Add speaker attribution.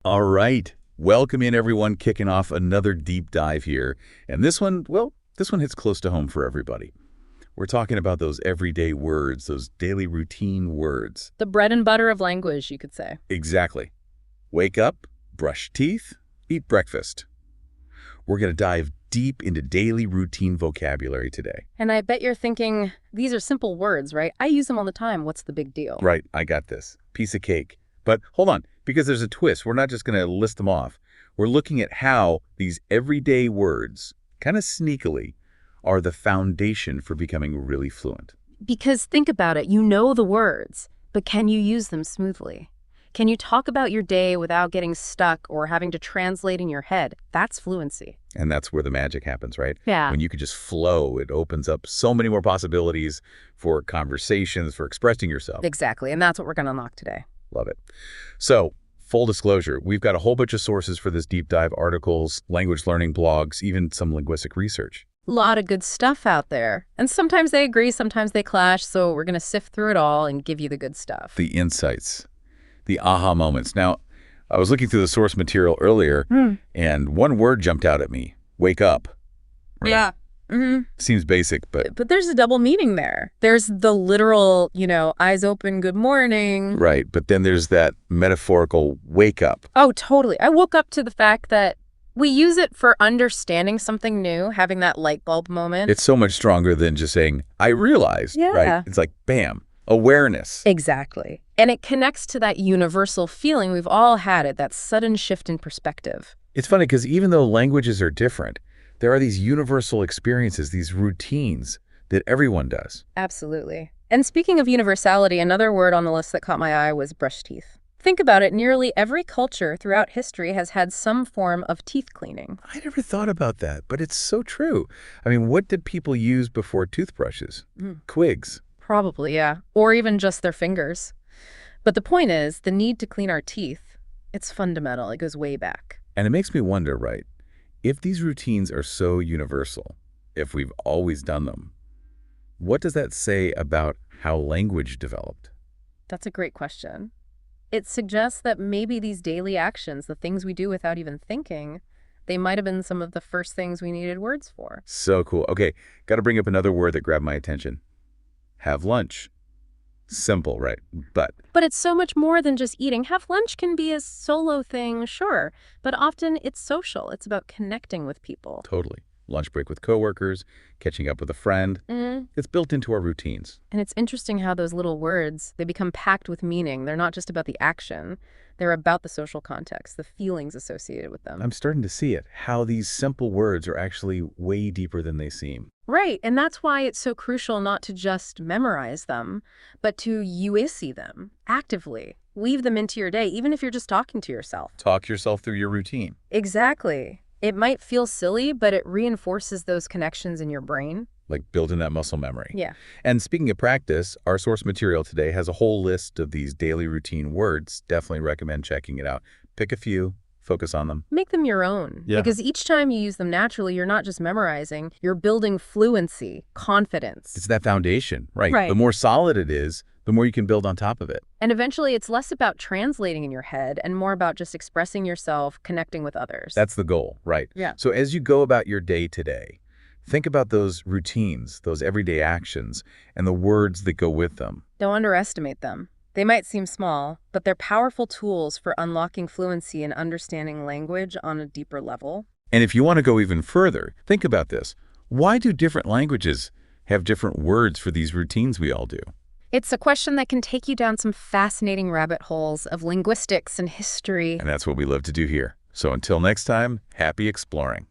Speaker 1: All right. Welcome in, everyone, kicking off another deep dive here. And this one, well, this one hits close to home for everybody. We're talking about those everyday words, those daily routine words.
Speaker 2: The bread and butter of language, you could say.
Speaker 1: Exactly. Wake up, brush teeth, eat breakfast. We're going to dive deep into daily routine vocabulary today.
Speaker 2: And I bet you're thinking, these are simple words, right? I use them all the time. What's the big deal?
Speaker 1: Right, I got this. Piece of cake. But hold on, because there's a twist. We're not just going to list them off. We're looking at how these everyday words, kind of sneakily, are the foundation for becoming really fluent.
Speaker 2: Because think about it. You know the words, but can you use them smoothly? Can you talk about your day without getting stuck or having to translate in your head? That's fluency.
Speaker 1: And that's where the magic happens, right?
Speaker 2: Yeah.
Speaker 1: When you could just flow, it opens up so many more possibilities for conversations, for expressing yourself.
Speaker 2: Exactly. And that's what we're going to unlock today.
Speaker 1: Love it. So, full disclosure, we've got a whole bunch of sources for this deep dive: articles, language learning blogs, even some linguistic research.
Speaker 2: A lot of good stuff out there. And sometimes they agree, sometimes they clash. So we're going to sift through it all and give you the good stuff.
Speaker 1: The insights, the aha moments. Now, I was looking through the source material earlier, and one word jumped out at me: wake up. Right?
Speaker 2: Yeah.
Speaker 1: Seems basic, but
Speaker 2: there's a double meaning there. There's the literal, eyes open, good morning.
Speaker 1: right. But then there's that metaphorical wake up.
Speaker 2: Oh, totally. I woke up to the fact that we use it for understanding something new, having that light bulb moment.
Speaker 1: It's so much stronger than just saying, I realized,
Speaker 2: Yeah.
Speaker 1: right? It's like, bam, awareness.
Speaker 2: Exactly. And it connects to that universal feeling we've all had it, that sudden shift in perspective.
Speaker 1: It's funny because even though languages are different, there are these universal experiences, these routines that everyone does.
Speaker 2: Absolutely. And speaking of universality, another word on the list that caught my eye was brush teeth. Think about it, nearly every culture throughout history has had some form of teeth cleaning.
Speaker 1: I never thought about that, but it's so true. I mean, what did people use before toothbrushes? Quigs.
Speaker 2: Probably, yeah. Or even just their fingers. But the point is, the need to clean our teeth, it's fundamental. It goes way back.
Speaker 1: And it makes me wonder, right, if these routines are so universal, if we've always done them, what does that say about how language developed?
Speaker 2: That's a great question. It suggests that maybe these daily actions, the things we do without even thinking, they might have been some of the first things we needed words for.
Speaker 1: So cool. Okay, got to bring up another word that grabbed my attention. Have lunch. Simple, right? But
Speaker 2: it's so much more than just eating. Have lunch can be a solo thing, sure, but often it's social. It's about connecting with people.
Speaker 1: totally. Lunch break with coworkers, catching up with a friend. It's built into our routines.
Speaker 2: And it's interesting how those little words, they become packed with meaning. They're not just about the action. They're about the social context, the feelings associated with them.
Speaker 1: I'm starting to see it, how these simple words are actually way deeper than they seem.
Speaker 2: Right, and that's why it's so crucial not to just memorize them, but to UIC them actively. Weave them into your day, even if you're just talking to yourself.
Speaker 1: Talk yourself through your routine.
Speaker 2: Exactly. It might feel silly, but it reinforces those connections in your brain.
Speaker 1: Like building that muscle memory.
Speaker 2: Yeah.
Speaker 1: And speaking of practice, our source material today has a whole list of these daily routine words. Definitely recommend checking it out. Pick a few, focus on them.
Speaker 2: Make them your own.
Speaker 1: Yeah.
Speaker 2: Because each time you use them naturally, you're not just memorizing, you're building fluency, confidence.
Speaker 1: It's that foundation, right?
Speaker 2: Right.
Speaker 1: The more solid it is, the more you can build on top of it.
Speaker 2: And eventually it's less about translating in your head and more about just expressing yourself, connecting with others.
Speaker 1: That's the goal, right?
Speaker 2: Yeah.
Speaker 1: So as you go about your day today, think about those routines, those everyday actions, and the words that go with them.
Speaker 2: Don't underestimate them. They might seem small, but they're powerful tools for unlocking fluency and understanding language on a deeper level.
Speaker 1: And if you want to go even further, think about this. Why do different languages have different words for these routines we all do?
Speaker 2: It's a question that can take you down some fascinating rabbit holes of linguistics and history.
Speaker 1: And that's what we love to do here. So until next time, happy exploring.